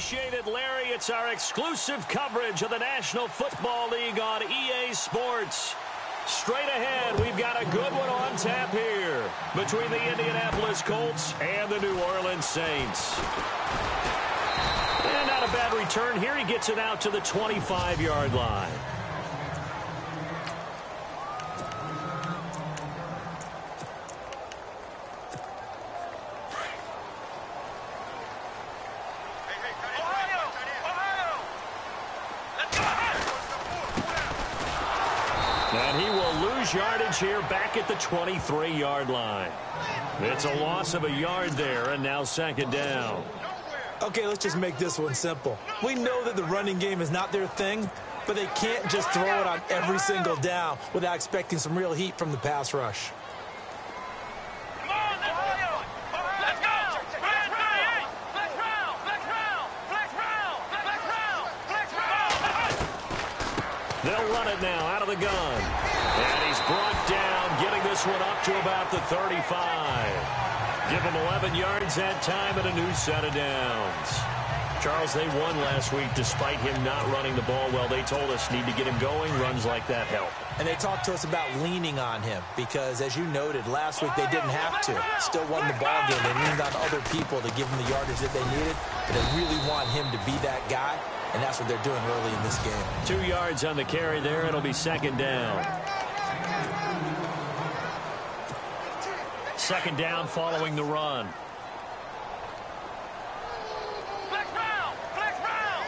Appreciate it, Larry. It's our exclusive coverage of the National Football League on EA Sports. Straight ahead, we've got a good one on tap here between the Indianapolis Colts and the New Orleans Saints. And not a bad return here. He gets it out to the 25-yard line. And he will lose yardage here back at the 23-yard line. It's a loss of a yard there, and now second down. Okay, let's just make this one simple. We know that the running game is not their thing, but they can't just throw it on every single down without expecting some real heat from the pass rush. They'll run it now out of the gun. And he's brought down, getting this one up to about the 35. Give him 11 yards that time and a new set of downs. Charles, they won last week despite him not running the ball well. They told us need to get him going. Runs like that help. And they talked to us about leaning on him because, as you noted, last week they didn't have to. Still won the ball game. They leaned on other people to give him the yardage that they needed. But they really want him to be that guy, and that's what they're doing early in this game. 2 yards on the carry there. It'll be second down. Second down following the run. Flex round! Flex round!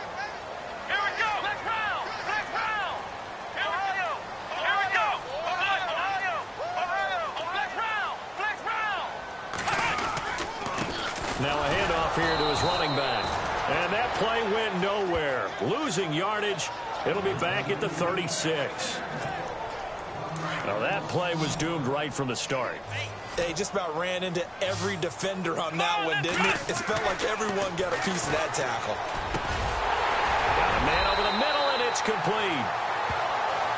Here we go! Flex round! Flex round! Here we go! Here we go! Ohio! Ohio! Flex round! Flex round! Now a handoff here to his running back. And that play went nowhere. Losing yardage. It'll be back at the 36. Now that play was doomed right from the start. They just about ran into every defender on that one, didn't it? It felt like everyone got a piece of that tackle. Got a man over the middle, and it's complete.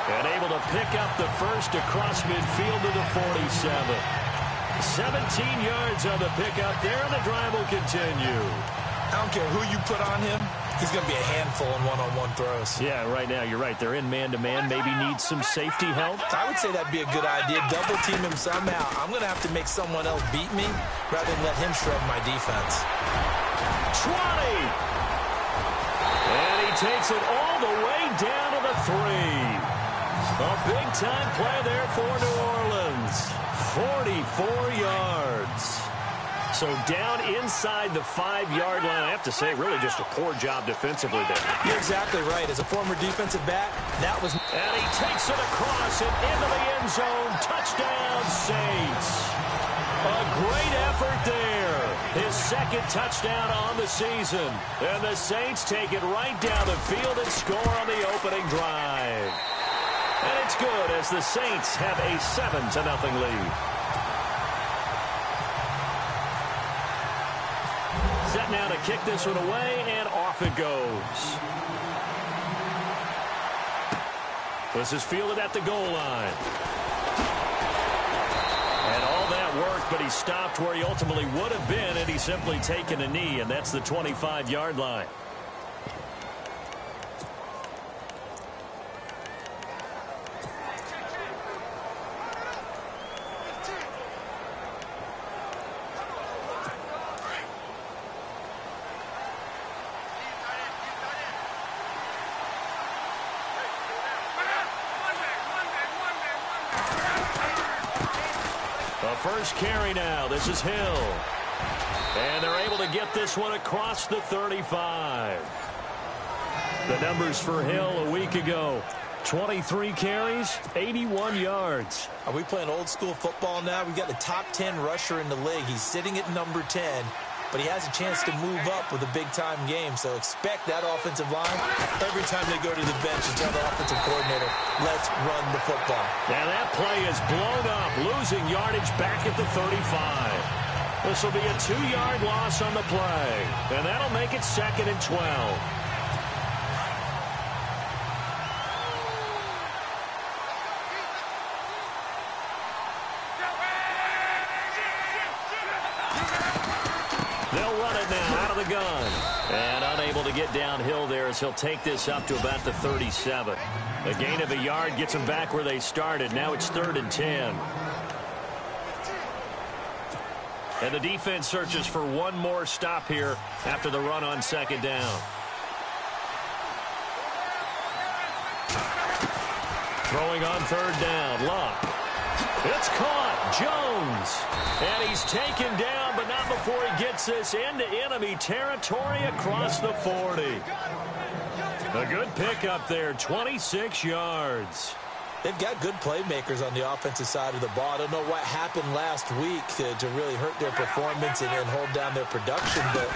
And able to pick up the first across midfield to the 47. 17 yards on the pickup there, and the drive will continue. I don't care who you put on him. He's going to be a handful in one-on-one throws. Yeah, right now, you're right. They're in man-to-man. Maybe need some safety help. I would say that'd be a good idea. Double team him somehow. I'm going to have to make someone else beat me rather than let him shred my defense. 20! And he takes it all the way down to the 3. A big-time play there for New Orleans. 44 yards. So down inside the 5-yard line. I have to say, really just a poor job defensively there. You're exactly right. As a former defensive back, that was... And he takes it across and into the end zone. Touchdown, Saints. A great effort there. His second touchdown on the season. And the Saints take it right down the field and score on the opening drive. And it's good as the Saints have a 7-0 lead. Set now to kick this one away, and off it goes. This is fielded at the goal line. And all that work, but he stopped where he ultimately would have been had he simply taken a knee, and that's the 25-yard line. First carry now. This is Hill. And they're able to get this one across the 35. The numbers for Hill a week ago. 23 carries, 81 yards. Are we playing old school football now? We've got the top 10 rusher in the league. He's sitting at number 10, but he has a chance to move up with a big-time game. So expect that offensive line. Every time they go to the bench and tell the offensive coordinator, let's run the football. Now that play is blown up, losing yardage back at the 35. This will be a 2-yard loss on the play, and that'll make it 2nd and 12. They'll run it now out out of the gun. And unable to get downhill there as he'll take this up to about the 37. A gain of a yard gets them back where they started. Now it's 3rd and 10. And the defense searches for one more stop here after the run on 2nd down. Throwing on 3rd down, Luck. It's caught, Jones. And he's taken down, but not before he gets this into enemy territory across the 40. A good pickup there, 26 yards. They've got good playmakers on the offensive side of the ball. I don't know what happened last week to really hurt their performance and hold down their production, but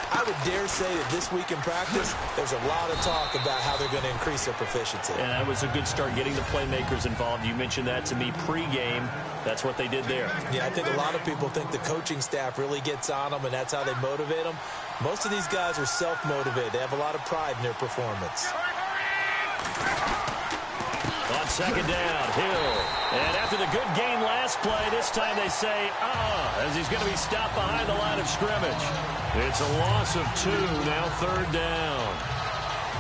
I would dare say that this week in practice, there's a lot of talk about how they're going to increase their proficiency. And that was a good start, getting the playmakers involved. You mentioned that to me pregame. That's what they did there. Yeah, I think a lot of people think the coaching staff really gets on them, and that's how they motivate them. Most of these guys are self-motivated. They have a lot of pride in their performance. On 2nd down, Hill. And after the good gain last play, this time they say, as he's going to be stopped behind the line of scrimmage. It's a loss of 2, now 3rd down.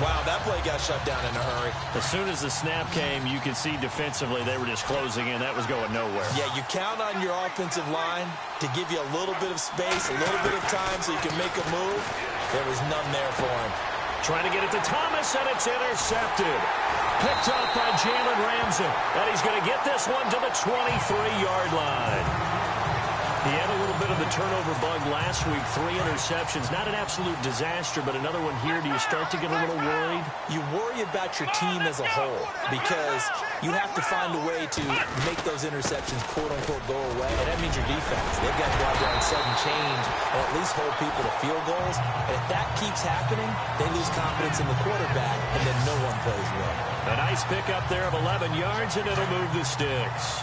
Wow, that play got shut down in a hurry. As soon as the snap came, you could see defensively they were just closing in. That was going nowhere. Yeah, you count on your offensive line to give you a little bit of space, a little bit of time so you can make a move. There was none there for him. Trying to get it to Thomas, and it's intercepted. Picked up by Jalen Ramsey. And he's going to get this one to the 23-yard line. He had a little bit of the turnover bug last week. 3 interceptions. Not an absolute disaster, but another one here. Do you start to get a little worried? You worry about your team as a whole because you have to find a way to make those interceptions, quote-unquote, go away. And that means your defense. They've got to go out there and sudden change and at least hold people to field goals. And if that keeps happening, they lose confidence in the quarterback, and then no one plays well. A nice pickup there of 11 yards, and it'll move the sticks.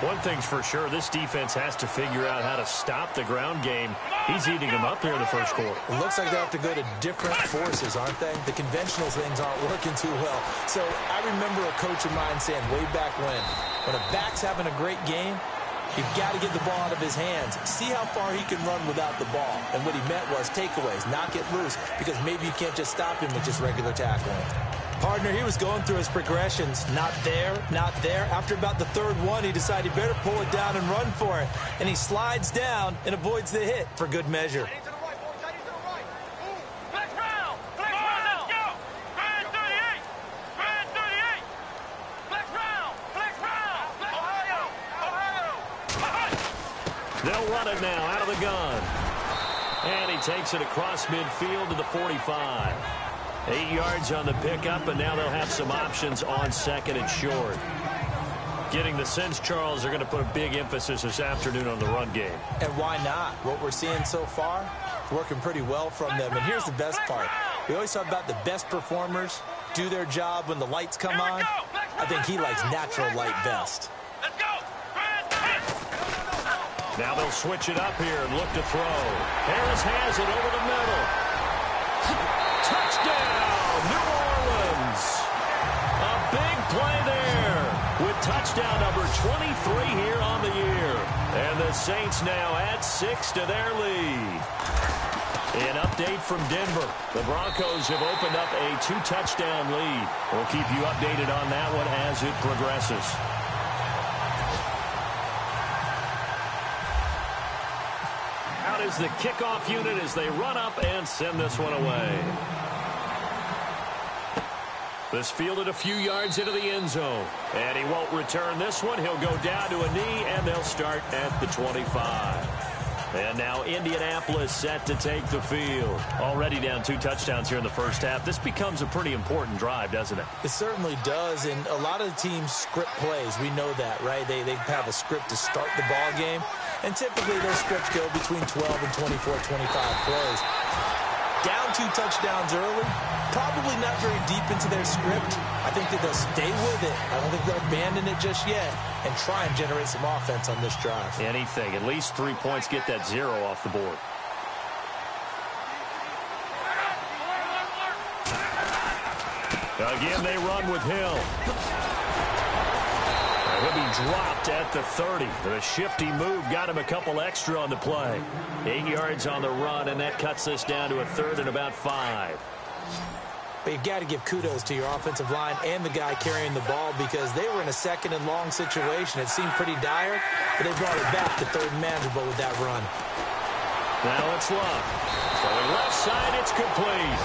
One thing's for sure, this defense has to figure out how to stop the ground game. He's eating them up here in the first quarter. It looks like they have to go to different forces, aren't they? The conventional things aren't working too well. So I remember a coach of mine saying way back when a back's having a great game, you've got to get the ball out of his hands. See how far he can run without the ball. And what he meant was takeaways, knock it loose, because maybe you can't just stop him with just regular tackling. Partner, he was going through his progressions. Not there, not there. After about the 3rd one, he decided he better pull it down and run for it. And he slides down and avoids the hit for good measure. They'll run it now out of the gun. And he takes it across midfield to the 45. 8 yards on the pickup, and now they'll have some options on 2nd and short. Getting the sense, Charles, they're going to put a big emphasis this afternoon on the run game. And why not? What we're seeing so far, working pretty well from them. And here's the best part. We always talk about the best performers do their job when the lights come on. I think he likes natural light best. Now they'll switch it up here and look to throw. Harris has it over the middle. Touchdown, New Orleans. A big play there with touchdown number 23 here on the year. And the Saints now add 6 to their lead. An update from Denver. The Broncos have opened up a 2-touchdown lead. We'll keep you updated on that one as it progresses. Out is the kickoff unit as they run up and send this one away. This fielded a few yards into the end zone. And he won't return this one. He'll go down to a knee, and they'll start at the 25. And now Indianapolis set to take the field. Already down 2 touchdowns here in the first half. This becomes a pretty important drive, doesn't it? It certainly does, and a lot of the teams script plays. We know that, right? They have a script to start the ball game, and typically those scripts go between 12 and 24, 25 plays. Down 2 touchdowns early, probably not very deep into their script. I think that they'll stay with it. I don't think they'll abandon it just yet and try and generate some offense on this drive. Anything. At least 3 points, get that 0 off the board. Again, they run with Hill. He'll be dropped at the 30. The shifty move got him a couple extra on the play. 8 yards on the run, and that cuts this down to a 3rd and about 5. But you've got to give kudos to your offensive line and the guy carrying the ball because they were in a 2nd and long situation. It seemed pretty dire, but they brought it back to 3rd and manageable with that run. Now it's Love. Throwing left side, it's complete.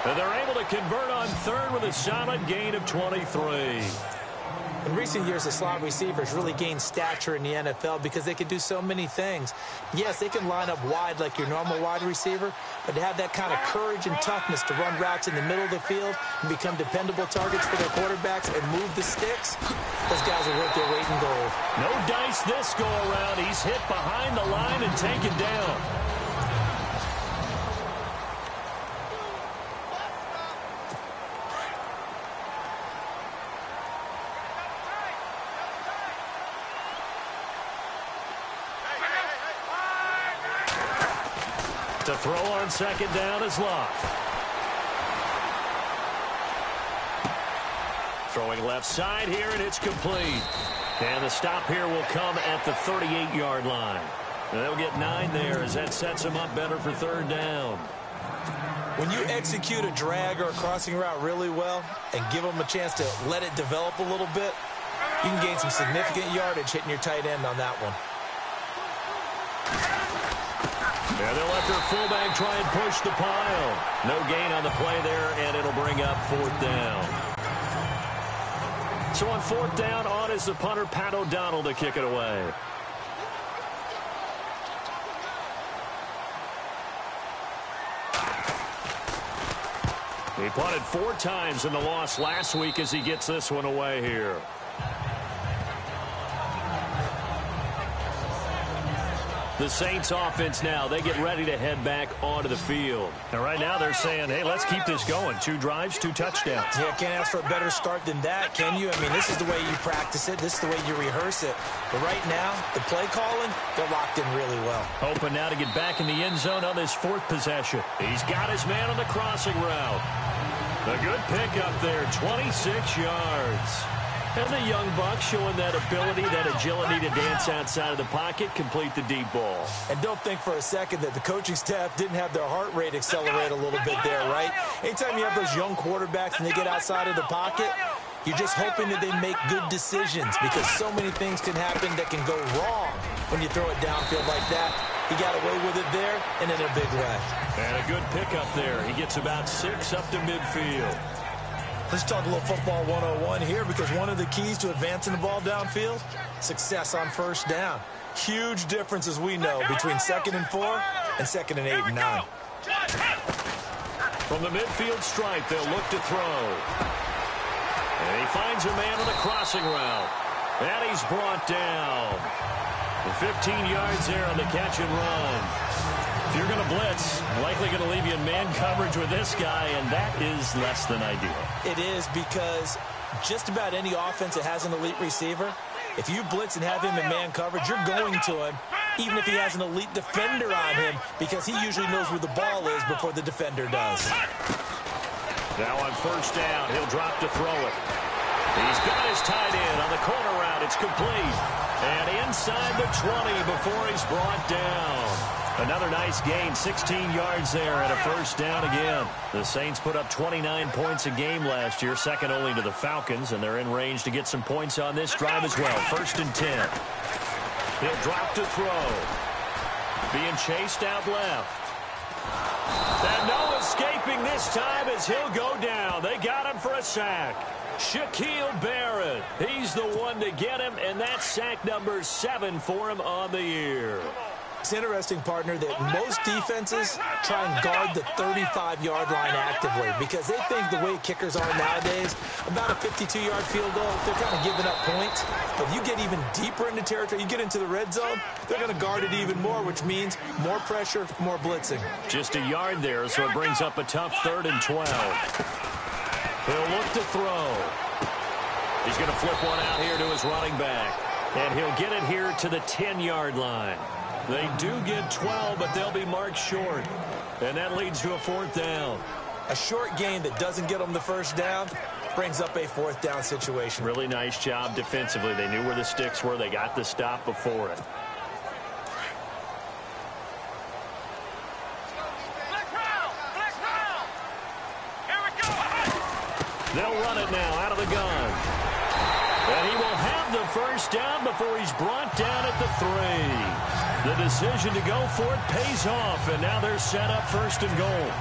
And they're able to convert on 3rd with a solid gain of 23. In recent years, the slot receivers really gained stature in the NFL because they can do so many things. Yes, they can line up wide like your normal wide receiver, but to have that kind of courage and toughness to run routes in the middle of the field and become dependable targets for their quarterbacks and move the sticks, those guys are worth their weight in gold. No dice this go around. He's hit behind the line and taken down. To throw on 2nd down is Love. Throwing left side here, and it's complete. And the stop here will come at the 38-yard line. And they'll get 9 there as that sets them up better for 3rd down. When you execute a drag or a crossing route really well and give them a chance to let it develop a little bit, you can gain some significant yardage hitting your tight end on that one. And they'll let their fullback try and push the pile. No gain on the play there, and it'll bring up 4th down. So on 4th down, on is the punter, Pat O'Donnell, to kick it away. He punted 4 times in the loss last week as he gets this one away here. The Saints offense now, they get ready to head back onto the field. And right now they're saying, hey, let's keep this going. 2 drives, 2 touchdowns. Yeah, can't ask for a better start than that, can you? I mean, this is the way you practice it. This is the way you rehearse it. But right now, the play calling, they're locked in really well. Hoping now to get back in the end zone on this 4th possession. He's got his man on the crossing route. A good pickup there, 26 yards. And the young buck showing that ability, that agility to dance outside of the pocket, complete the deep ball. And don't think for a second that the coaching staff didn't have their heart rate accelerate a little bit there, right? Anytime you have those young quarterbacks and they get outside of the pocket, you're just hoping that they make good decisions because so many things can happen that can go wrong when you throw it downfield like that. He got away with it there and in a big way. And a good pickup there. He gets about 6 up to midfield. Let's talk a little football 101 here because one of the keys to advancing the ball downfield, success on 1st down. Huge difference, as we know, between 2nd and 4 and 2nd and 8 and 9. From the midfield stripe, they'll look to throw. And he finds a man on the crossing route. And he's brought down. 15 yards there on the catch and run. If you're going to blitz, likely going to leave you in man coverage with this guy, and that is less than ideal. It is because just about any offense that has an elite receiver, if you blitz and have him in man coverage, you're going to him, even if he has an elite defender on him, because he usually knows where the ball is before the defender does. Now on 1st down, he'll drop to throw it. He's got his tight end on the corner route. It's complete. And inside the 20 before he's brought down. Another nice gain, 16 yards there and a 1st down again. The Saints put up 29 points a game last year, second only to the Falcons, and they're in range to get some points on this drive as well. 1st and 10. He'll drop to throw. Being chased out left. And no escaping this time as he'll go down. They got him for a sack. Shaquille Barrett, he's the one to get him, and that's sack number 7 for him on the year. It's interesting, partner, that most defenses try and guard the 35-yard line actively because they think the way kickers are nowadays, about a 52-yard field goal, they're kind of giving up points. But if you get even deeper into territory, you get into the red zone, they're going to guard it even more, which means more pressure, more blitzing. Just a yard there, so it brings up a tough 3rd and 12. He'll look to throw. He's going to flip one out here to his running back. And he'll get it here to the 10-yard line. They do get 12, but they'll be marked short. And that leads to a 4th down. A short gain that doesn't get them the 1st down brings up a fourth down situation. Really nice job defensively. They knew where the sticks were. They got the stop before it. They'll run it now out of the gun. And he will have the first down before he's brought down at the 3. The decision to go for it pays off, and now they're set up first and goal.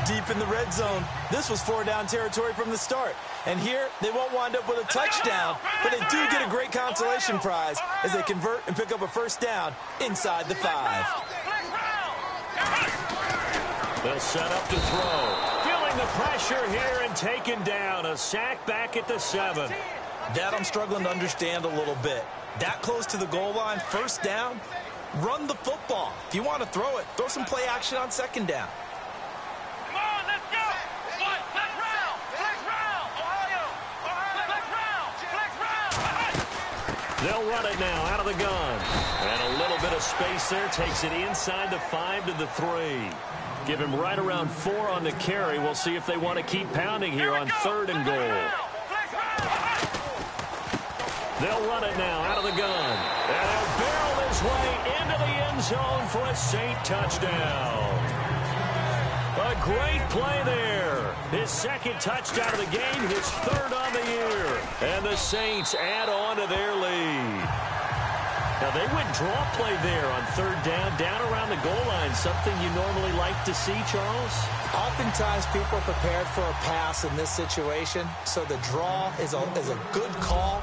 Deep in the red zone. This was 4-down territory from the start. And here, they won't wind up with a touchdown, but they do get a great consolation prize as they convert and pick up a first down inside the 5. They'll set up to throw. Feeling the pressure here and taken down. A sack back at the 7. That I'm struggling to understand a little bit. That close to the goal line, first down, run the football. If you want to throw it, throw some play action on second down. They'll run it now out of the gun. And a little bit of space there. Takes it inside the 5 to the 3. Give him right around 4 on the carry. We'll see if they want to keep pounding here on 3rd and goal. They'll run it now out of the gun. And he'll barrel his way into the end zone for a Saint touchdown. A great play there. His second touchdown of the game, his 3rd on the year. And the Saints add on to their lead. Now, they went draw play there on 3rd down, down around the goal line. Something you normally like to see, Charles? Oftentimes, people are prepared for a pass in this situation, so the draw is a good call,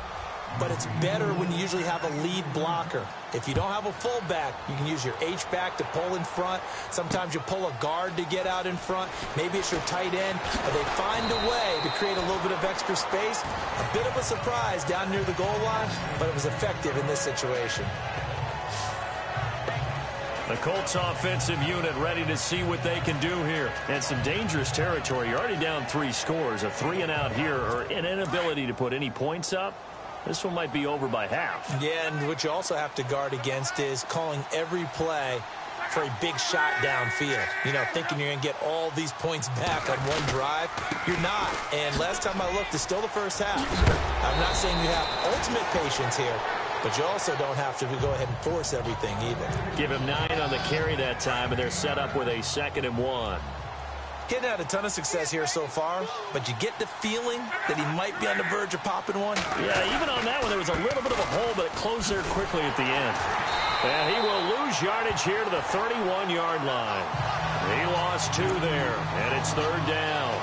but it's better when you usually have a lead blocker. If you don't have a fullback, you can use your H-back to pull in front. Sometimes you pull a guard to get out in front. Maybe it's your tight end. But they find a way to create a little bit of extra space. A bit of a surprise down near the goal line, but it was effective in this situation. The Colts offensive unit ready to see what they can do here. And some dangerous territory. You're already down 3 scores. A 3-and-out here, or an inability to put any points up. This one might be over by half. Yeah, and what you also have to guard against is calling every play for a big shot downfield. You know, thinking you're going to get all these points back on one drive. You're not. And last time I looked, it's still the first half. I'm not saying you have ultimate patience here, but you also don't have to go ahead and force everything either. Give him 9 on the carry that time, and they're set up with a 2nd and 1. Getting had a ton of success here so far, but you get the feeling that he might be on the verge of popping one. Yeah, even on that one, there was a little bit of a hole, but it closed there quickly at the end. And he will lose yardage here to the 31-yard line. He lost 2 there, and it's 3rd down.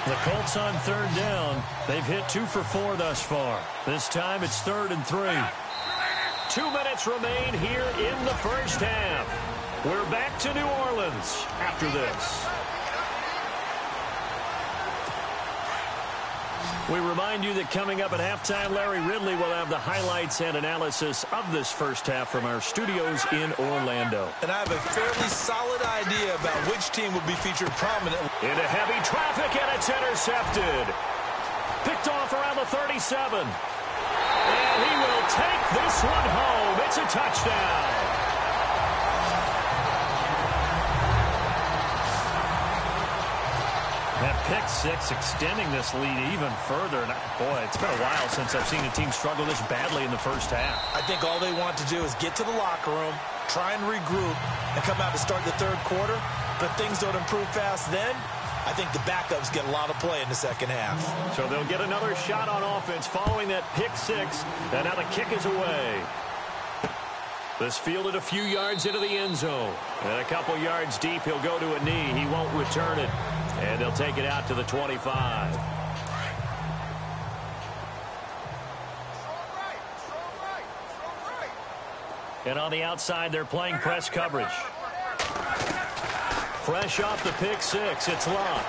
The Colts on 3rd down. They've hit 2 for 4 thus far. This time it's 3rd and 3. 2 minutes remain here in the first half. We're back to New Orleans after this. We remind you that coming up at halftime, Larry Ridley will have the highlights and analysis of this first half from our studios in Orlando. And I have a fairly solid idea about which team will be featured prominently. Into heavy traffic, and it's intercepted. Picked off around the 37. And he will take this one home. It's a touchdown. That pick 6 extending this lead even further. And boy, it's been a while since I've seen a team struggle this badly in the first half. I think all they want to do is get to the locker room, try and regroup, and come out to start the 3rd quarter. But things don't improve fast then. I think the backups get a lot of play in the second half. So they'll get another shot on offense following that pick 6. And now the kick is away. This fielded a few yards into the end zone. And a couple yards deep, he'll go to a knee. He won't return it. And they'll take it out to the 25. And on the outside, they're playing press coverage. Fresh off the pick 6, it's Locke.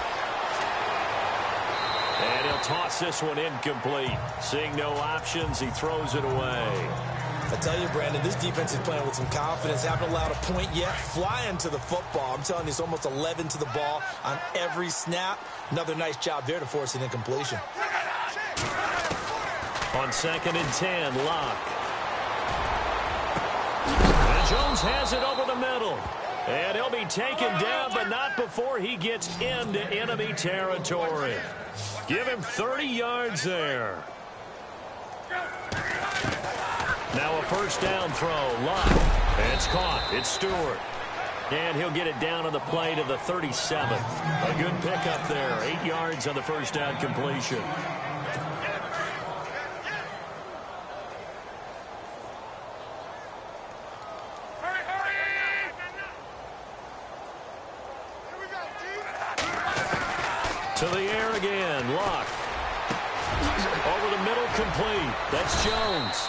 And he'll toss this one incomplete. Seeing no options, he throws it away. I tell you, Brandon, this defense is playing with some confidence. Haven't allowed a point yet. Flying to the football. I'm telling you, it's almost 11 to the ball on every snap. Another nice job there to force an incompletion. On 2nd and 10, Locke. And Jones has it over the middle. And he'll be taken down, but not before he gets into enemy territory. Give him 30 yards there. Now a first down throw. Locke. It's caught. It's Stewart. And he'll get it down on the play to the 37. A good pickup there. 8 yards on the first down completion. To the air again. Locke. Over the middle, complete. That's Jones.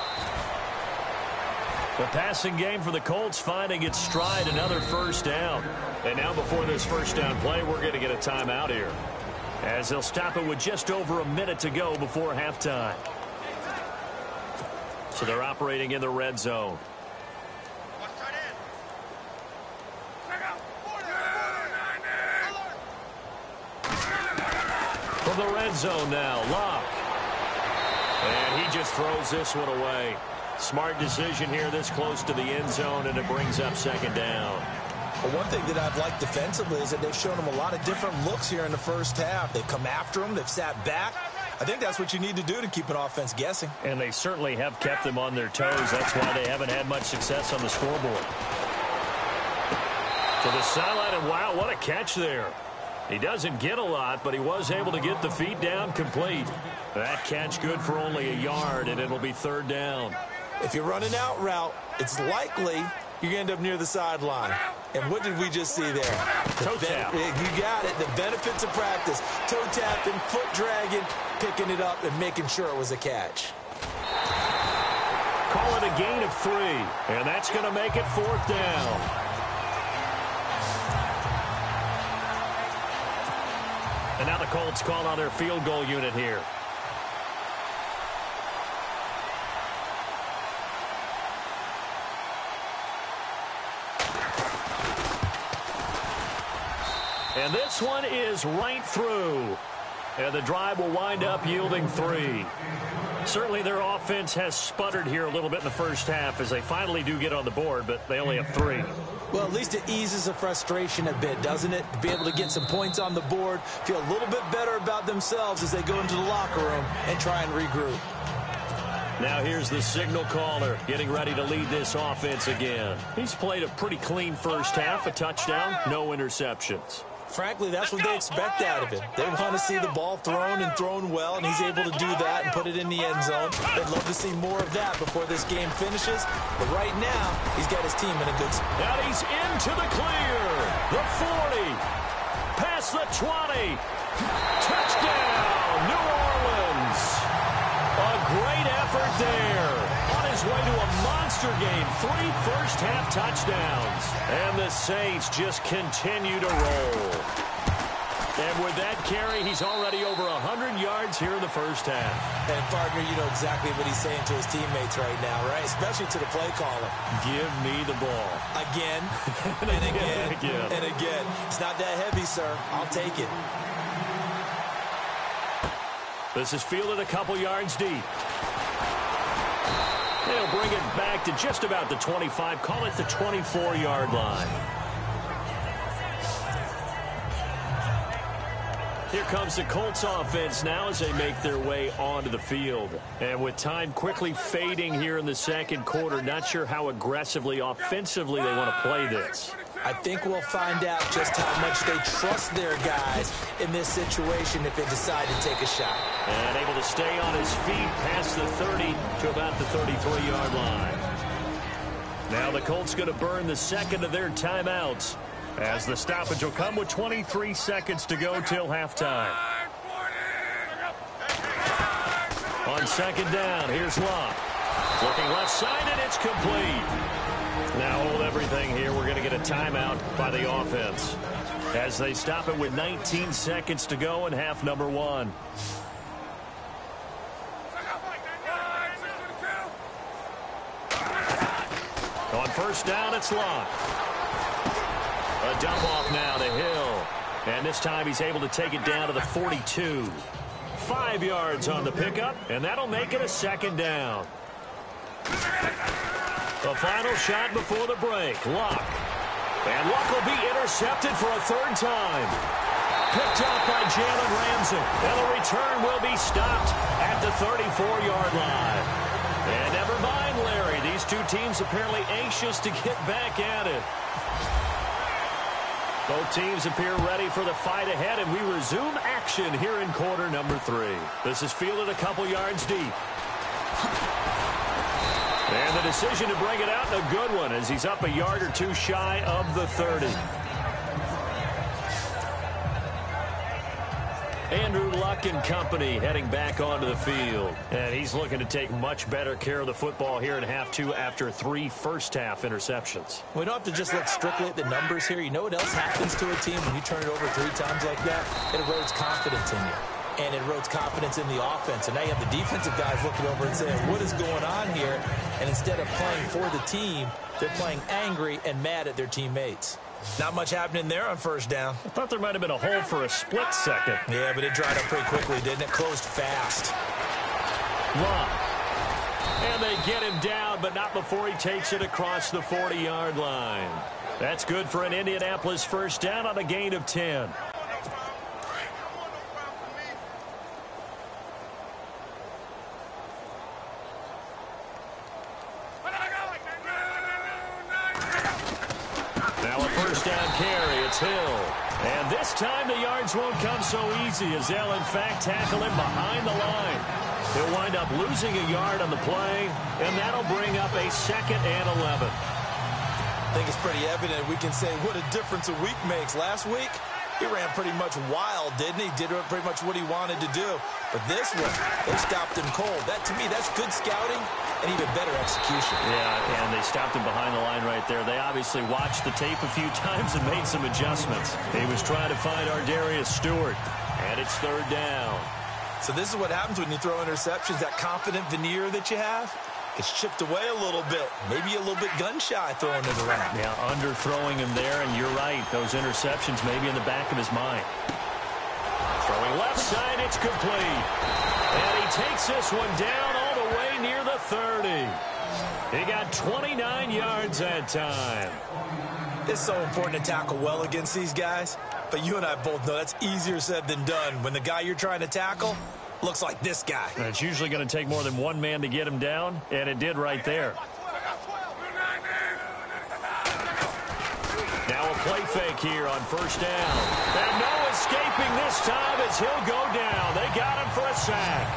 The passing game for the Colts finding its stride, another first down. And now before this first down play, we're going to get a timeout here, as they'll stop it with just over a minute to go before halftime. So they're operating in the red zone. From the red zone now, Locke. And he just throws this one away. Smart decision here this close to the end zone, and it brings up second down. Well, one thing that I've liked defensively is that they've shown him a lot of different looks here in the first half. They've come after him. They've sat back. I think that's what you need to do to keep an offense guessing. And they certainly have kept them on their toes. That's why they haven't had much success on the scoreboard. To the sideline, and wow, what a catch there. He doesn't get a lot, but he was able to get the feet down complete. That catch good for only a yard, and it'll be third down. If you're running out route, it's likely you're going to end up near the sideline. And what did we just see there? Toe tap. You got it. The benefits of practice. Toe tapping, foot dragging, picking it up, and making sure it was a catch. Call it a gain of 3, and that's going to make it fourth down. And now the Colts call on their field goal unit here. And this one is right through. And the drive will wind up yielding 3. Certainly their offense has sputtered here a little bit in the first half as they finally do get on the board, but they only have 3. Well, at least it eases the frustration a bit, doesn't it? To be able to get some points on the board, feel a little bit better about themselves as they go into the locker room and try and regroup. Now here's the signal caller getting ready to lead this offense again. He's played a pretty clean first half, a touchdown, no interceptions. Frankly, that's what they expect out of him. They want to see the ball thrown and thrown well, and he's able to do that and put it in the end zone. They'd love to see more of that before this game finishes. But right now, he's got his team in a good spot. Now he's into the clear. The 40. Past the 20. Touchdown, New Orleans. A great effort there. On his way to a monster game. 3 first-half touchdowns. And the Saints just continue to roll. And with that carry, he's already over 100 yards here in the first half. And, partner, you know exactly what he's saying to his teammates right now, right? Especially to the play caller. Give me the ball. Again, and again, and again. It's not that heavy, sir. I'll take it. This is fielded a couple yards deep. They'll bring it back to just about the 25. Call it the 24-yard line. Here comes the Colts offense now as they make their way onto the field. And with time quickly fading here in the second quarter, not sure how aggressively, offensively they want to play this. I think we'll find out just how much they trust their guys in this situation if they decide to take a shot. And able to stay on his feet past the 30 to about the 33-yard line. Now the Colts going to burn the second of their timeouts, as the stoppage will come with 23 seconds to go till halftime. On second down, here's Locke. Looking left side, and it's complete. Now hold everything here. We're going to get a timeout by the offense, as they stop it with 19 seconds to go in half number 1. On first down, it's Locke. A dump off now to Hill. And this time he's able to take it down to the 42. 5 yards on the pickup, and that'll make it a second down. The final shot before the break. Locke. And luck will be intercepted for a third time. Picked up by Jalen Ramsey. And the return will be stopped at the 34-yard line. And never mind, Larry. These two teams apparently anxious to get back at it. Both teams appear ready for the fight ahead, and we resume action here in quarter number 3. This is fielded a couple yards deep. And the decision to bring it out, a good one, as he's up a yard or two shy of the 30. Andrew Luck and company heading back onto the field. And he's looking to take much better care of the football here in half 2 after 3 first-half interceptions. We don't have to just look strictly at the numbers here. You know what else happens to a team when you turn it over 3 times like that? It erodes confidence in you. And it erodes confidence in the offense. And now you have the defensive guys looking over and saying, what is going on here? And instead of playing for the team, they're playing angry and mad at their teammates. Not much happening there on first down. I thought there might have been a hole for a split second. Yeah, but it dried up pretty quickly, didn't it? Closed fast. Luck. And they get him down, but not before he takes it across the 40-yard line. That's good for an Indianapolis first down on a gain of 10. Hill. And this time the yards won't come so easy as they'll in fact tackle him behind the line. He'll wind up losing a yard on the play, and that'll bring up a 2nd and 11. I think it's pretty evident we can say what a difference a week makes. Last week, he ran pretty much wild, didn't he? Did pretty much what he wanted to do. But this one, they stopped him cold. That, to me, that's good scouting and even better execution. Yeah, and they stopped him behind the line right there. They obviously watched the tape a few times and made some adjustments. He was trying to find Ardarius Stewart, and it's 3rd down. So this is what happens when you throw interceptions. That confident veneer that you have, it's chipped away a little bit. Maybe a little bit gun-shy throwing it around. Yeah, underthrowing him there, and you're right. Those interceptions may be in the back of his mind. Throwing left side, it's complete. And he takes this one down all the way near the 30. He got 29 yards that time. It's so important to tackle well against these guys. But you and I both know that's easier said than done when the guy you're trying to tackle looks like this guy. And it's usually going to take more than one man to get him down, and it did right there. Now a play fake here on first down. And no escaping this time as he'll go down. They got him for a sack.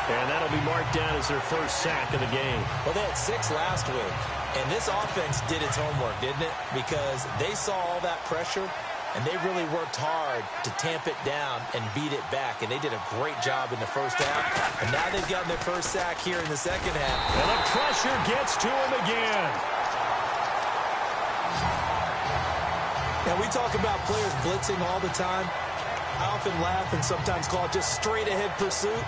And that'll be marked down as their first sack of the game. Well, they had 6 last week. And this offense did its homework, didn't it? Because they saw all that pressure, and they really worked hard to tamp it down and beat it back. And they did a great job in the first half. And now they've gotten their first sack here in the second half. And the pressure gets to him again. Now, we talk about players blitzing all the time. I often laugh and sometimes call it just straight-ahead pursuit.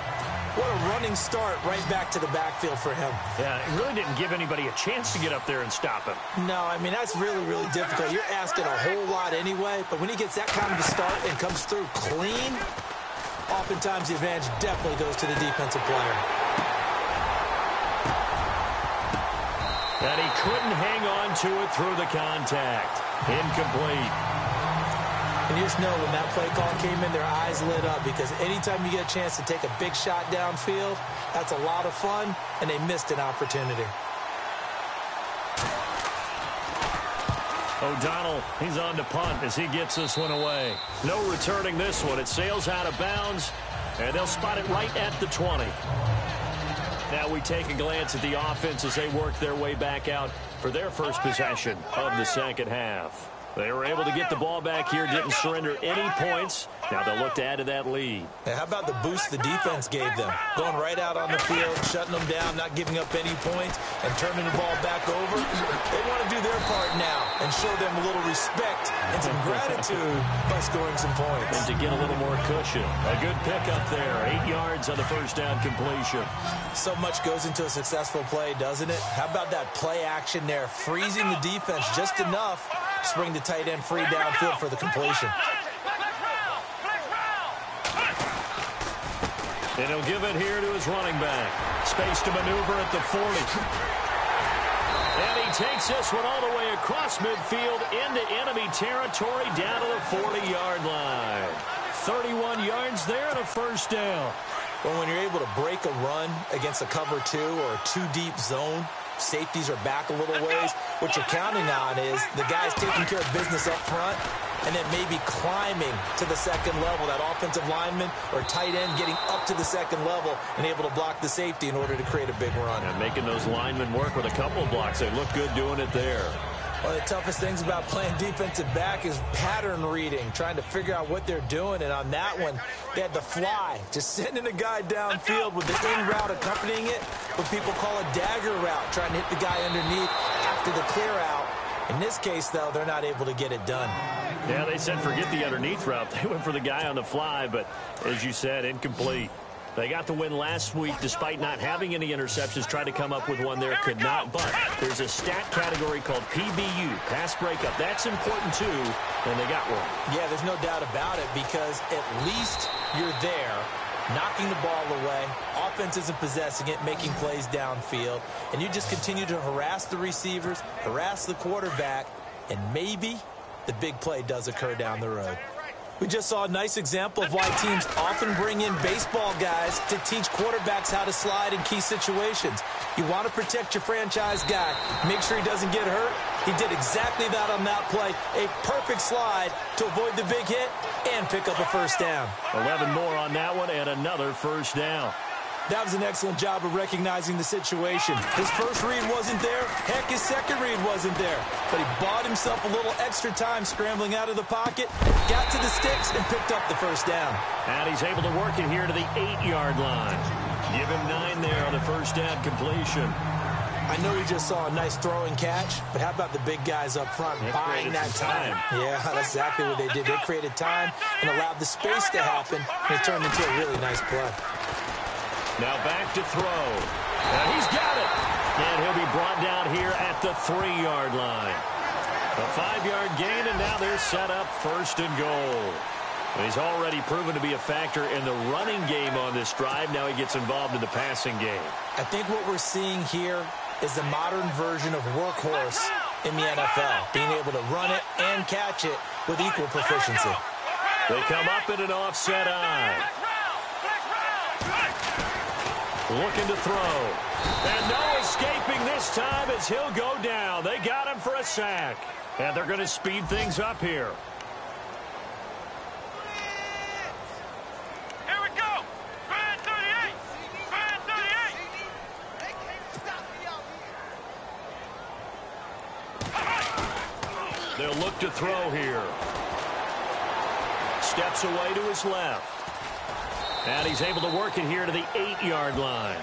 What a running start right back to the backfield for him. Yeah, it really didn't give anybody a chance to get up there and stop him. No, I mean, that's really, really difficult. You're asking a whole lot anyway, but when he gets that kind of a start and comes through clean, oftentimes the advantage definitely goes to the defensive player. And he couldn't hang on to it through the contact. Incomplete. And you just know when that play call came in, their eyes lit up because anytime you get a chance to take a big shot downfield, that's a lot of fun, and they missed an opportunity. O'Donnell, he's on to punt as he gets this one away. No returning this one. It sails out of bounds, and they'll spot it right at the 20. Now we take a glance at the offense as they work their way back out for their first possession of the second half. They were able to get the ball back here, didn't surrender any points. Now they'll look to add to that lead. Now, how about the boost the defense gave them? Going right out on the field, shutting them down, not giving up any points, and turning the ball back over. They want to do their part now and show them a little respect and some gratitude by scoring some points. And to get a little more cushion. A good pickup there. 8 yards on the first down completion. So much goes into a successful play, doesn't it? How about that play action there? Freezing the defense just enough to bring the tight end free downfield for the completion. And he'll give it here to his running back. Space to maneuver at the 40. And he takes this one all the way across midfield into enemy territory down to the 40-yard line. 31 yards there and a first down. Well, when you're able to break a run against a cover 2 or a 2-deep zone, safeties are back a little ways. What you're counting on is the guys taking care of business up front and then maybe climbing to the second level, that offensive lineman or tight end getting up to the second level and able to block the safety in order to create a big run. And making those linemen work with a couple of blocks. They look good doing it there. One of the toughest things about playing defensive back is pattern reading, trying to figure out what they're doing. And on that one, they had the fly, just sending a guy downfield with the in route accompanying it, what people call a dagger route, trying to hit the guy underneath after the clear out. In this case, though, they're not able to get it done. Yeah, they said forget the underneath route. They went for the guy on the fly, but as you said, incomplete. They got the win last week despite not having any interceptions. Tried to come up with one there, could not. But there's a stat category called PBU, pass breakup. That's important too, and they got one. Yeah, there's no doubt about it because at least you're there, knocking the ball away. Offense isn't possessing it, making plays downfield. And you just continue to harass the receivers, harass the quarterback, and maybe the big play does occur down the road. We just saw a nice example of why teams often bring in baseball guys to teach quarterbacks how to slide in key situations. You want to protect your franchise guy. Make sure he doesn't get hurt. He did exactly that on that play. A perfect slide to avoid the big hit and pick up a first down. 11 more on that one and another first down. That was an excellent job of recognizing the situation. His first read wasn't there. Heck, his second read wasn't there. But he bought himself a little extra time scrambling out of the pocket, got to the sticks, and picked up the first down. And he's able to work it here to the 8-yard line. Give him 9 there on the first down completion. I know you just saw a nice throw and catch, but how about the big guys up front buying that time? Yeah, that's exactly what they did. They created time and allowed the space to happen, and it turned into a really nice play. Now back to throw. And he's got it. And he'll be brought down here at the 3-yard line. A 5-yard gain, and now they're set up first and goal. And he's already proven to be a factor in the running game on this drive. Now he gets involved in the passing game. I think what we're seeing here is the modern version of workhorse in the NFL, being able to run it and catch it with equal proficiency. They come up in an offset eye. Looking to throw. And no escaping this time as he'll go down. They got him for a sack. And they're going to speed things up here. Here we go. Grand 38. Grand 38. They'll look to throw here. Steps away to his left. And he's able to work it here to the 8-yard line.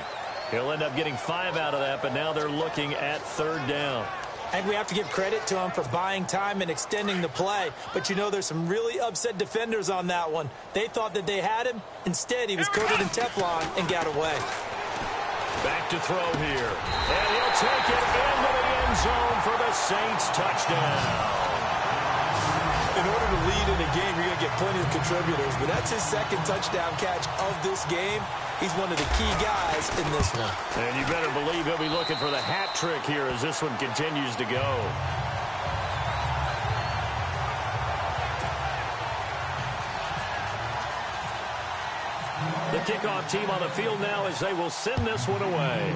He'll end up getting 5 out of that, but now they're looking at 3rd down. I think we have to give credit to him for buying time and extending the play. But, you know, there's some really upset defenders on that one. They thought that they had him. Instead, he was coated in Teflon and got away. Back to throw here. And he'll take it into the end zone for the Saints touchdown. In order to lead in a game, you're going to get plenty of contributors, but that's his second touchdown catch of this game. He's one of the key guys in this one. And you better believe he'll be looking for the hat trick here as this one continues to go. The kickoff team on the field now as they will send this one away.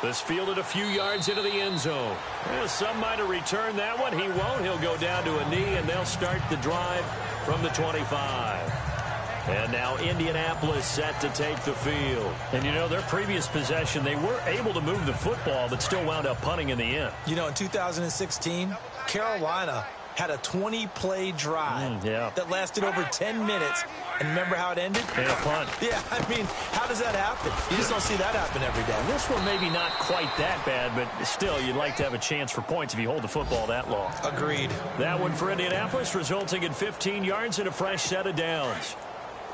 This fielded a few yards into the end zone. Well, some might have returned that one. He won't. He'll go down to a knee, and they'll start the drive from the 25. And now Indianapolis set to take the field. And, you know, their previous possession, they were able to move the football, but still wound up punting in the end. You know, in 2016, Carolina had a 20-play drive that lasted over 10 minutes. And remember how it ended? And a punt. Yeah, I mean, how does that happen? You just don't see that happen every day. This one maybe not quite that bad, but still, you'd like to have a chance for points if you hold the football that long. Agreed. That one for Indianapolis, resulting in 15 yards and a fresh set of downs.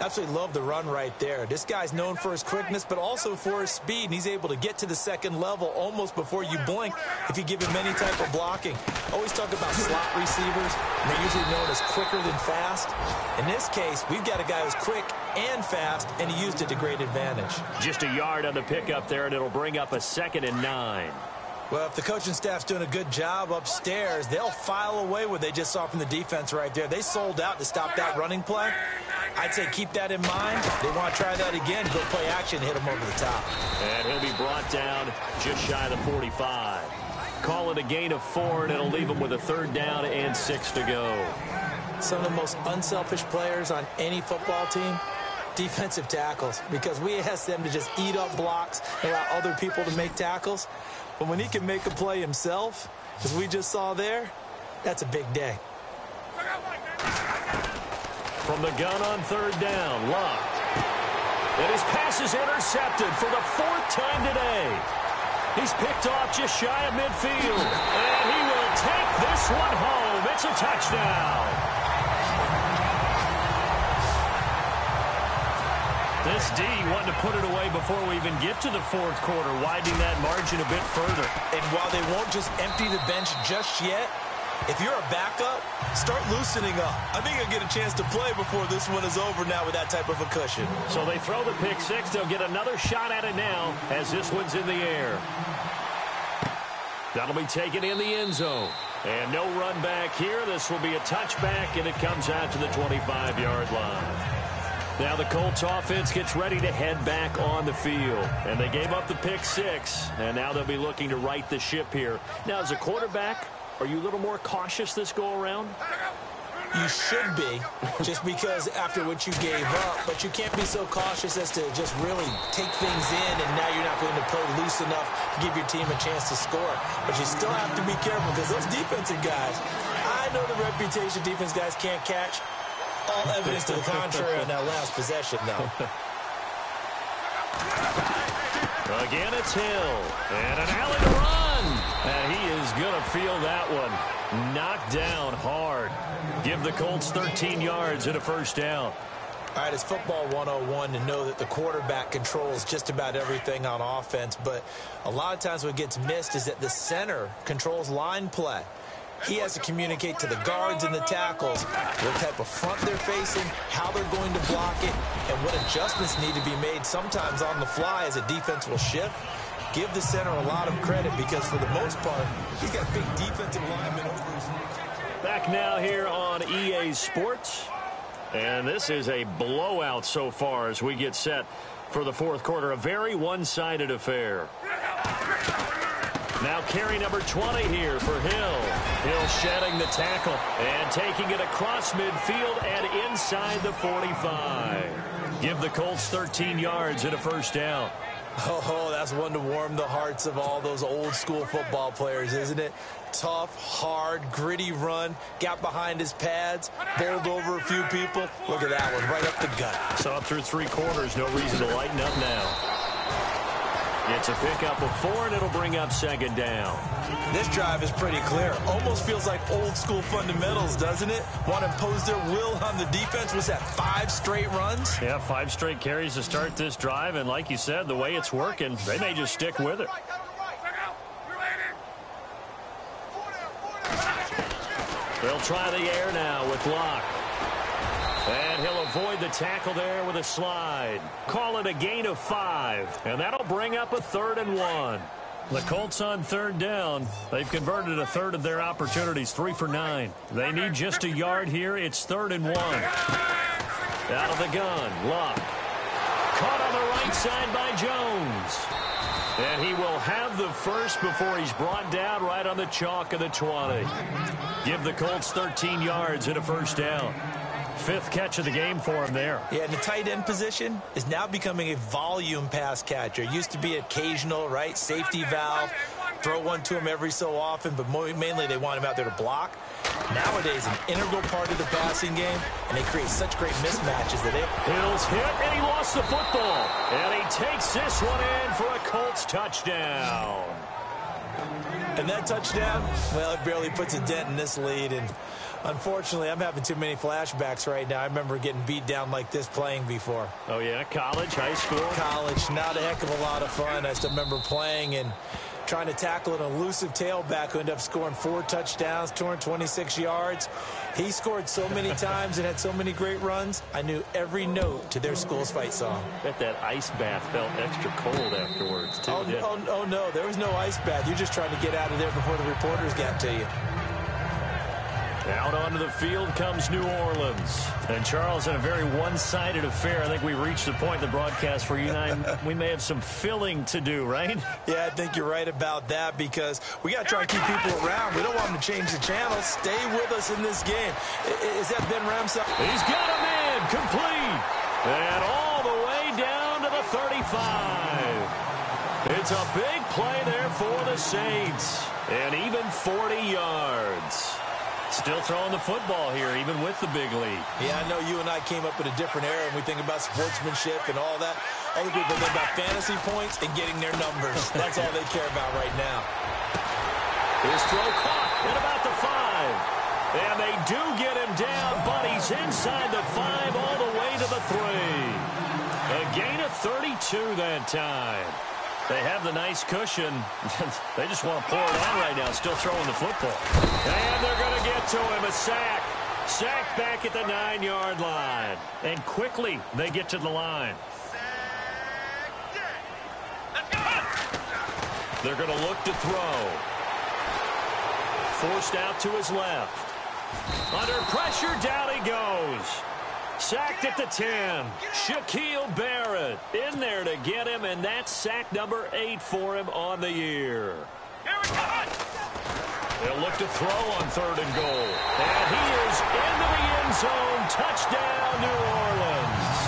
Absolutely love the run right there. This guy's known for his quickness, but also for his speed, and he's able to get to the second level almost before you blink if you give him any type of blocking. Always talk about slot receivers, and they're usually known as quicker than fast. In this case, we've got a guy who's quick and fast, and he used it to great advantage. Just a yard on the pickup there, and it'll bring up a 2nd and 9. Well, if the coaching staff's doing a good job upstairs, they'll file away what they just saw from the defense right there. They sold out to stop that running play. I'd say keep that in mind. They want to try that again, go play action, hit them over the top. And he'll be brought down just shy of the 45. Call it a gain of 4, and it'll leave him with a 3rd down and 6 to go. Some of the most unselfish players on any football team, defensive tackles, because we ask them to just eat up blocks and allow other people to make tackles. But when he can make a play himself, as we just saw there, that's a big day. From the gun on 3rd down, Luck. And his pass is intercepted for the 4th time today. He's picked off just shy of midfield. And he will take this one home. It's a touchdown. This D wanted to put it away before we even get to the 4th quarter, widening that margin a bit further. And while they won't just empty the bench just yet, if you're a backup, start loosening up. I think you'll get a chance to play before this one is over now with that type of a cushion. So they throw the pick 6. They'll get another shot at it now as this one's in the air. That'll be taken in the end zone. And no run back here. This will be a touchback, and it comes out to the 25-yard line. Now the Colts offense gets ready to head back on the field. And they gave up the pick 6, and now they'll be looking to right the ship here. Now, as a quarterback, are you a little more cautious this go-around? You should be, just because after what you gave up, but you can't be so cautious as to just really take things in, and now you're not going to play loose enough to give your team a chance to score. But you still have to be careful, because those defensive guys, I know the reputation defense guys can't catch. All evidence to the contrary on that last possession, though. Again, it's Hill. And an alley to run. And he is going to feel that one. Knocked down hard. Give the Colts 13 yards and a 1st down. All right, it's football 101 to know that the quarterback controls just about everything on offense. But a lot of times what gets missed is that the center controls line play. He has to communicate to the guards and the tackles what type of front they're facing, how they're going to block it, and what adjustments need to be made sometimes on the fly as a defense will shift. Give the center a lot of credit because, for the most part, he's got big defensive linemen over his. Back now here on EA Sports. And this is a blowout so far as we get set for the 4th quarter. A very one-sided affair. Now carry number 20 here for Hill. Hill shedding the tackle and taking it across midfield and inside the 45. Give the Colts 13 yards and a 1st down. Oh, that's one to warm the hearts of all those old-school football players, isn't it? Tough, hard, gritty run, got behind his pads, bowled over a few people. Look at that one, right up the gut. So up through 3 quarters, no reason to lighten up now. It's a pickup of 4, and it'll bring up 2nd down. This drive is pretty clear. Almost feels like old-school fundamentals, doesn't it? Want to impose their will on the defense. Was that 5 straight runs? Yeah, 5 straight carries to start this drive, and like you said, the way it's working, they may just stick with it. They'll try the air now with Locke. And he'll avoid the tackle there with a slide. Call it a gain of 5. And that'll bring up a 3rd and 1. The Colts on 3rd down. They've converted a 1/3 of their opportunities, 3 for 9. They need just a yard here. It's 3rd and 1. Out of the gun, Locke. Caught on the right side by Jones. And he will have the first before he's brought down right on the chalk of the 20. Give the Colts 13 yards and a 1st down. 5th catch of the game for him there. Yeah, and the tight end position is now becoming a volume pass catcher. Used to be occasional, right? Safety valve. Throw one to him every so often, but mainly they want him out there to block. Nowadays, an integral part of the passing game, and they create such great mismatches that Hill's hit, and he lost the football. And he takes this one in for a Colts touchdown. And that touchdown, well, it barely puts a dent in this lead. And Unfortunately, I'm having too many flashbacks right now. I remember getting beat down like this playing before. Oh, yeah? College, high school? College, not a heck of a lot of fun. I still remember playing and trying to tackle an elusive tailback who ended up scoring 4 touchdowns, 226 yards. He scored so many times and had so many great runs, I knew every note to their school's fight song. Bet that ice bath felt extra cold afterwards, too. Oh, no, there was no ice bath. You're just trying to get out of there before the reporters got to you. Out onto the field comes New Orleans. And, Charles, in a very one-sided affair, I think we reached the point in the broadcast where you and I, we may have some filling to do, right? Yeah, I think you're right about that because we got to try and keep people around. We don't want them to change the channel. Stay with us in this game. Is that Ben Ramsey? He's got a man complete. And all the way down to the 35. It's a big play there for the Saints. And even 40 yards. Still throwing the football here, even with the big lead. Yeah, I know you and I came up in a different era, and we think about sportsmanship and all that. Other people think about fantasy points and getting their numbers. That's all they care about right now. His throw caught at about the 5. And they do get him down, but he's inside the 5 all the way to the 3. A gain of 32 that time. They have the nice cushion. They just want to pour it on right now, still throwing the football. And they're going to get to him, a sack. Sack back at the 9-yard line. And quickly, they get to the line. They're going to look to throw. Forced out to his left. Under pressure, down he goes. Sacked at the 10. Shaquille Barrett in there to get him, and that's sack number 8 for him on the year. They'll look to throw on 3rd and goal. And he is into the end zone. Touchdown, New Orleans.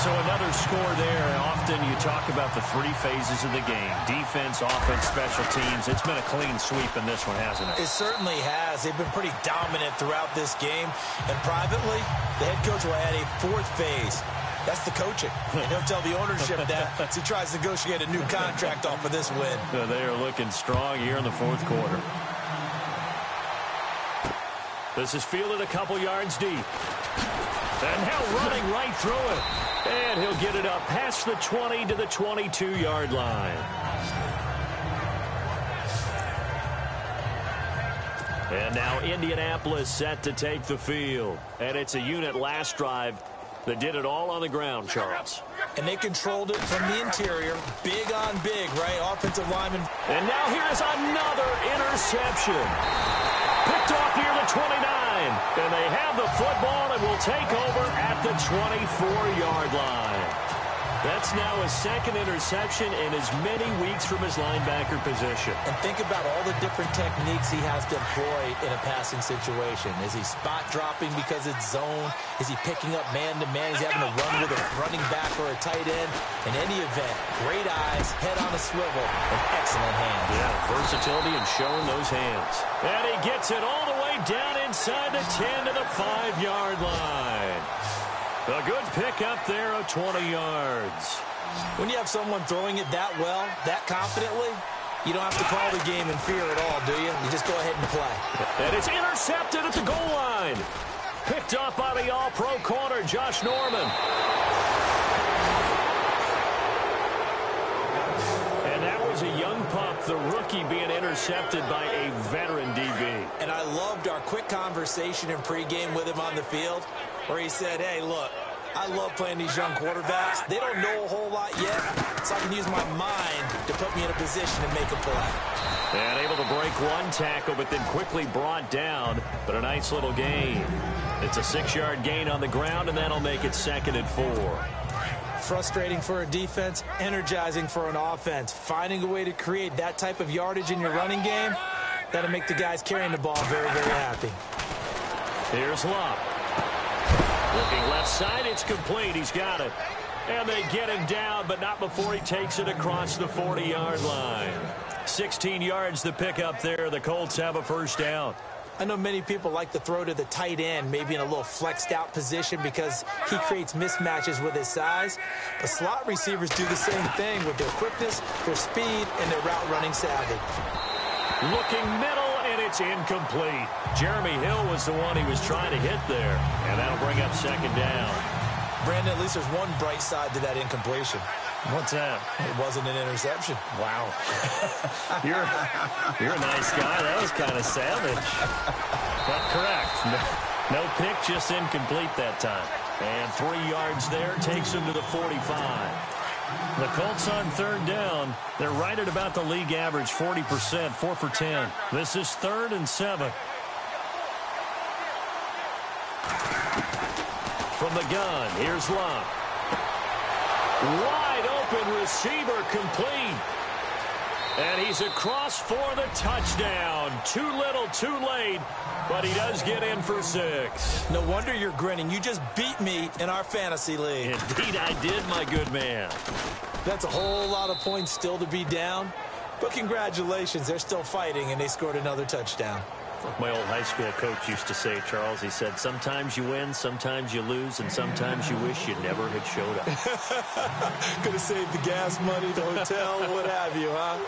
So another score there. Often you talk about the 3 phases of the game. Defense, offense, special teams. It's been a clean sweep in this one, hasn't it? It certainly has. They've been pretty dominant throughout this game. And privately, the head coach will add a 4th phase. That's the coaching. And he'll tell the ownership that as he tries to negotiate a new contract off of this win. They are looking strong here in the 4th quarter. This is fielded a couple yards deep. And now running right through it. And he'll get it up past the 20 to the 22-yard line. And now Indianapolis set to take the field. And it's a unit last drive that did it all on the ground, Charles. And they controlled it from the interior. Big on big, right? Offensive lineman. And now here's another interception. Picked off near the 29. And they have the football and will take over at the 24-yard line. That's now a 2nd interception in as many weeks from his linebacker position. And think about all the different techniques he has to employ in a passing situation. Is he spot dropping because it's zone? Is he picking up man-to-man? Is he having to run with a running back or a tight end? In any event, great eyes, head on a swivel, and excellent hands. Yeah, versatility and showing those hands. And he gets it all the way down inside the 10 to the 5-yard line. A good pickup there of 20 yards. When you have someone throwing it that well, that confidently, you don't have to call the game in fear at all, do you? You just go ahead and play. And it's intercepted at the goal line. Picked up by the all-pro corner, Josh Norman. And that was a young pup, the rookie, being intercepted by a veteran DB. And I loved our quick conversation in pregame with him on the field, where he said, hey, look, I love playing these young quarterbacks. They don't know a whole lot yet, so I can use my mind to put me in a position to make a play. And able to break one tackle, but then quickly brought down. But a nice little gain. It's a 6-yard gain on the ground, and that'll make it 2nd and 4. Frustrating for a defense, energizing for an offense. Finding a way to create that type of yardage in your running game, that'll make the guys carrying the ball very, very happy. Here's Love. Looking left side, it's complete. He's got it. And they get him down, but not before he takes it across the 40-yard line. 16 yards to pick up there. The Colts have a 1st down. I know many people like to throw to the tight end, maybe in a little flexed out position because he creates mismatches with his size. But slot receivers do the same thing with their quickness, their speed, and their route running savvy. Looking middle, and it's incomplete. Jeremy Hill was the one he was trying to hit there, and that'll bring up second down. Brandon, at least there's one bright side to that incompletion. What's that? It wasn't an interception. Wow. You're a nice guy. That was kind of savage. But correct. No pick, just incomplete that time. And 3 yards there takes him to the 45. The Colts on third down. They're right at about the league average, 40%, 4 for 10. This is 3rd and 7. From the gun, here's Love. Wide open receiver complete. And he's across for the touchdown. Too little, too late, but he does get in for 6. No wonder you're grinning. You just beat me in our fantasy league. Indeed I did, my good man. That's a whole lot of points still to be down. But congratulations, they're still fighting, and they scored another touchdown. Like my old high school coach used to say, Charles, he said, sometimes you win, sometimes you lose, and sometimes you wish you never had showed up. Could have saved the gas money, the hotel, what have you, huh?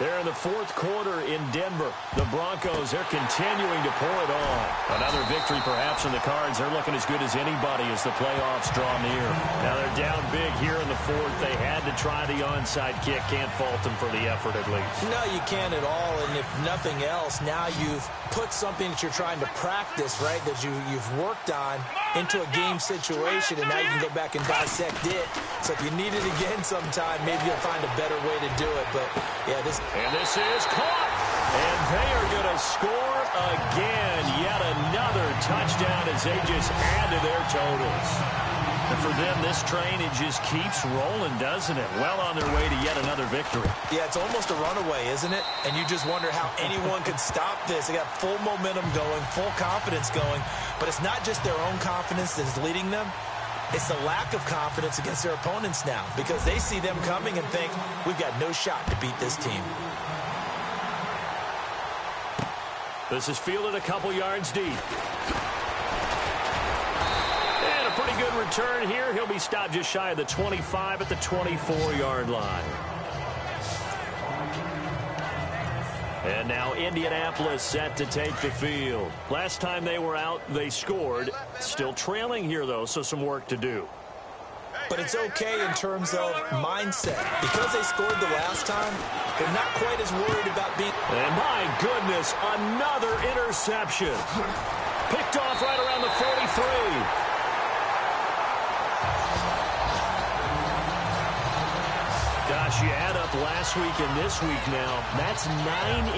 They're in the 4th quarter in Denver. The Broncos, they're continuing to pour it on. Another victory perhaps in the cards. They're looking as good as anybody as the playoffs draw near. Now they're down big here in the 4th. They had to try the onside kick. Can't fault them for the effort at least. No, you can't at all. And if nothing else, now you've put something that you're trying to practice, right, that you've worked on into a game situation, and now you can go back and dissect it. So if you need it again sometime, maybe you'll find a better way to do it. But, yeah, this is caught. And they are going to score again. Yet another touchdown as they just add to their totals. And for them, this train, it just keeps rolling, doesn't it? Well on their way to yet another victory. Yeah, it's almost a runaway, isn't it? And you just wonder how anyone could stop this. They got full momentum going, full confidence going. But it's not just their own confidence that is leading them. It's the lack of confidence against their opponents now, because they see them coming and think, we've got no shot to beat this team. This is fielded a couple yards deep. And a pretty good return here. He'll be stopped just shy of the 25 at the 24-yard line. And now Indianapolis set to take the field. Last time they were out, they scored. Still trailing here, though, so some work to do. But it's okay in terms of mindset. Because they scored the last time, they're not quite as worried about being... And my goodness, another interception. Picked off right around the 43. Gosh, you add up last week and this week now, that's 9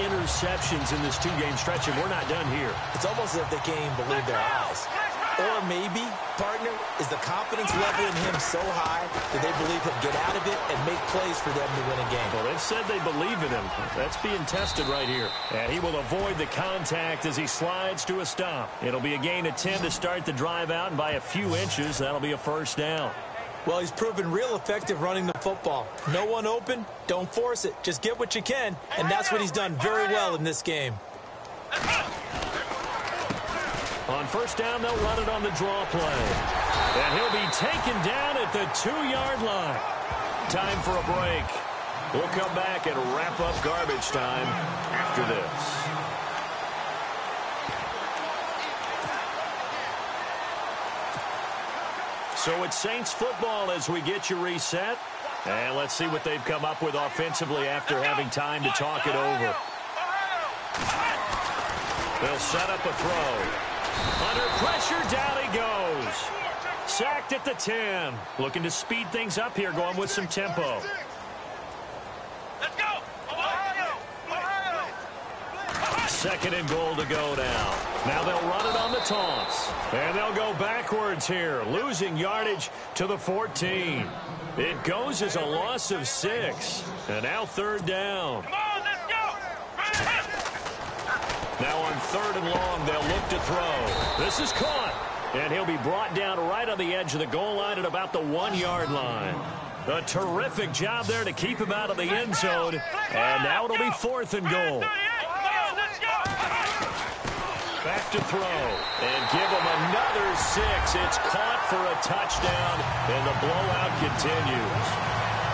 interceptions in this 2-game stretch, and we're not done here. It's almost as if they can't even believe their eyes. Or maybe, partner, is the confidence level in him so high that they believe he'll get out of it and make plays for them to win a game. Well, they've said they believe in him. That's being tested right here. And he will avoid the contact as he slides to a stop. It'll be a gain of 10 to start the drive out, and by a few inches, that'll be a first down. Well, he's proven real effective running the football. No one open, don't force it. Just get what you can, and that's what he's done very well in this game. On first down, they'll run it on the draw play. And he'll be taken down at the 2-yard line. Time for a break. We'll come back and wrap up garbage time after this. So it's Saints football as we get you reset. And let's see what they've come up with offensively after having time to talk it over. They'll set up a throw. Under pressure, down he goes. Sacked at the 10. Looking to speed things up here, going with some tempo. Let's go! Ohio! Second and goal to go now. Now they'll run it on the toss. And they'll go backwards here, losing yardage to the 14. It goes as a loss of 6. And now third down. Come on, let's go! Now on third and long, they'll look to throw. This is caught. And he'll be brought down right on the edge of the goal line at about the 1-yard line. A terrific job there to keep him out of the end zone. And now it'll be fourth and goal. Back to throw. And give him another 6. It's caught for a touchdown. And the blowout continues.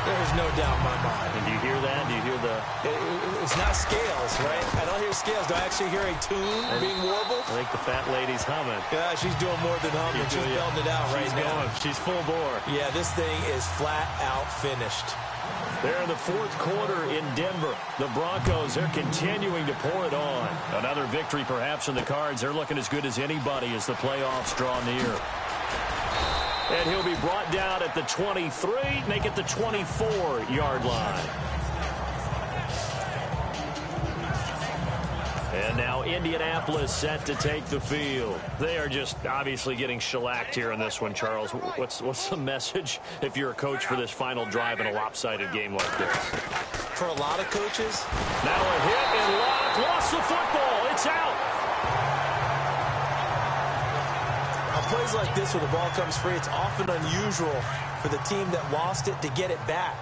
There's no doubt in my mind. And do you hear that? Do you hear the... It's not scales, right? I don't hear scales. Do I actually hear a tune being warbled? I think the fat lady's humming. Yeah, she's doing more than humming. She's belting it out right now. She's full bore. Yeah, this thing is flat out finished. They're in the fourth quarter in Denver. The Broncos, they're continuing to pour it on. Another victory perhaps in the cards. They're looking as good as anybody as the playoffs draw near. And he'll be brought down at the 23, make it the 24-yard line. And now Indianapolis set to take the field. They are just obviously getting shellacked here in this one, Charles. What's the message if you're a coach for this final drive in a lopsided game like this? For a lot of coaches. Now a hit and Locke lost the football. It's out. On plays like this where the ball comes free, it's often unusual for the team that lost it to get it back.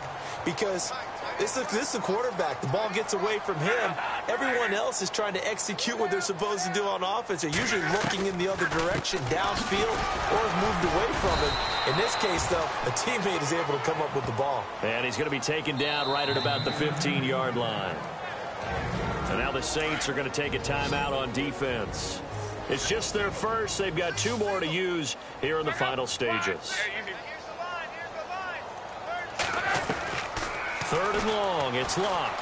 Because this is a quarterback. The ball gets away from him. Everyone else is trying to execute what they're supposed to do on offense. They're usually looking in the other direction, downfield, or have moved away from it. In this case, though, a teammate is able to come up with the ball. And he's going to be taken down right at about the 15-yard line. And now the Saints are going to take a timeout on defense. It's just their first. They've got 2 more to use here in the final stages. Third and long. It's Locke.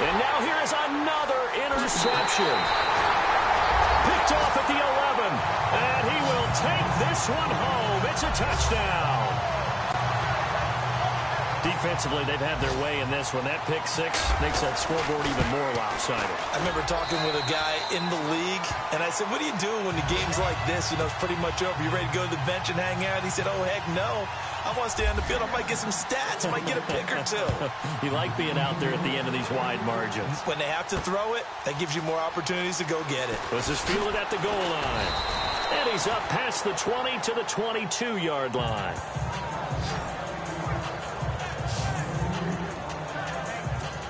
And now here is another interception. Picked off at the 11. And he will take this one home. It's a touchdown. Defensively, they've had their way in this one. That pick six makes that scoreboard even more lopsided. I remember talking with a guy in the league, and I said, what do you do when the game's like this? You know, it's pretty much over. You ready to go to the bench and hang out? He said, oh, heck no. I want to stay on the field. I might get some stats. I might get a pick or two. You like being out there at the end of these wide margins. When they have to throw it, that gives you more opportunities to go get it. This is fielded at the goal line. And he's up past the 20 to the 22-yard line.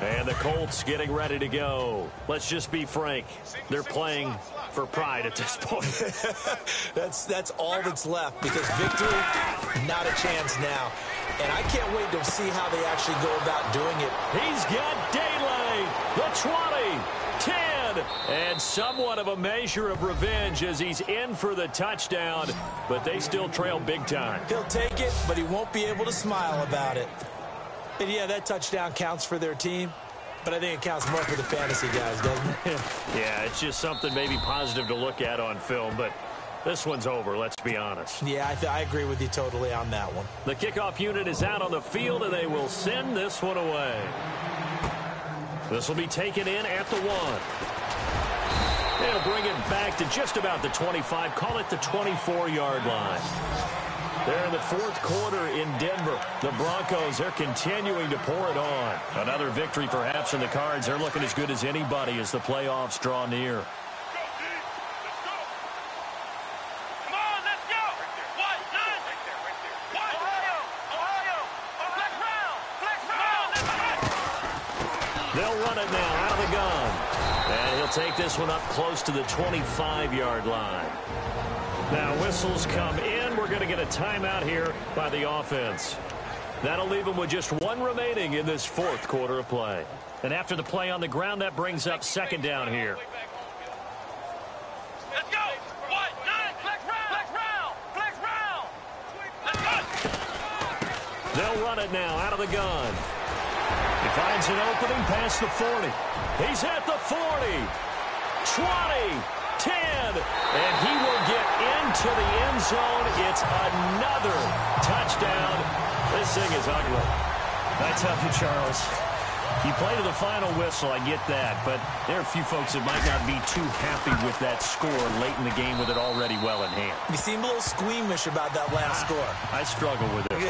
And the Colts getting ready to go. Let's just be frank. They're playing for pride at this point. That's all that's left, because victory, not a chance now. And I can't wait to see how they actually go about doing it. He's got Daly, the 20, 10, and somewhat of a measure of revenge as he's in for the touchdown, but they still trail big time. He'll take it, but he won't be able to smile about it. And, yeah, that touchdown counts for their team, but I think it counts more for the fantasy guys, doesn't it? Yeah, it's just something maybe positive to look at on film, but this one's over, let's be honest. Yeah, I agree with you totally on that one. The kickoff unit is out on the field, and they will send this one away. This will be taken in at the 1. They'll bring it back to just about the 25, call it the 24-yard line. They're in the fourth quarter in Denver. The Broncos, they're continuing to pour it on. Another victory perhaps in the cards. They're looking as good as anybody as the playoffs draw near. Come on, let's go. What? Nine. What? Ohio. Flex round. They'll run it now out of the gun. And he'll take this one up close to the 25-yard line. Now whistles come in. We're going to get a timeout here by the offense. That'll leave them with just 1 remaining in this fourth quarter of play. And after the play on the ground, that brings up second down here. Let's go. What? Nine. Flex round. Let's go. They'll run it now out of the gun. He finds an opening past the 40. He's at the 40. 20. 10, and he will get into the end zone. It's another touchdown. This thing is ugly. I tell you, Charles, you play to the final whistle, I get that, but there are a few folks that might not be too happy with that score late in the game with it already well in hand. You seem a little squeamish about that last score. I struggle with it.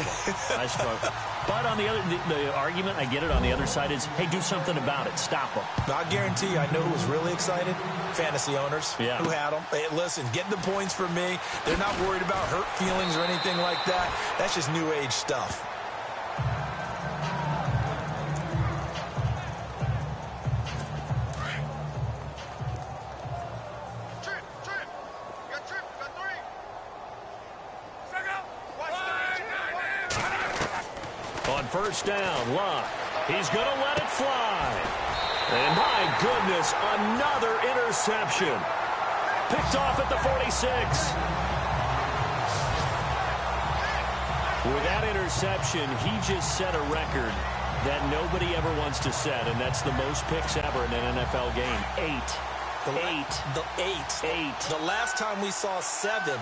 I struggle. But on the argument, I get it, on the other side is, hey, do something about it. Stop them. I guarantee you, I know who was really excited. Fantasy owners who had them. Hey, listen, get the points for me. They're not worried about hurt feelings or anything like that. That's just new age stuff. On first down, Luck. He's going to let it fly. And my goodness, another interception. Picked off at the 46. With that interception, he just set a record that nobody ever wants to set, and that's the most picks ever in an NFL game. 8. The last time we saw 7,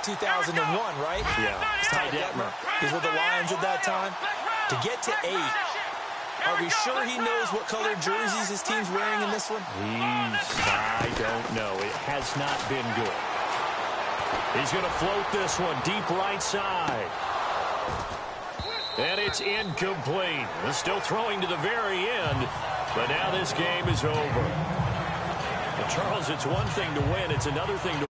2001, right? Yeah. Ty Detmer. He was with the Lions at that time. To get to 8, are we sure he knows what color jerseys his team's wearing in this one? I don't know. It has not been good. He's going to float this one deep right side. And it's incomplete. Still throwing to the very end, but now this game is over. But Charles, it's one thing to win. It's another thing to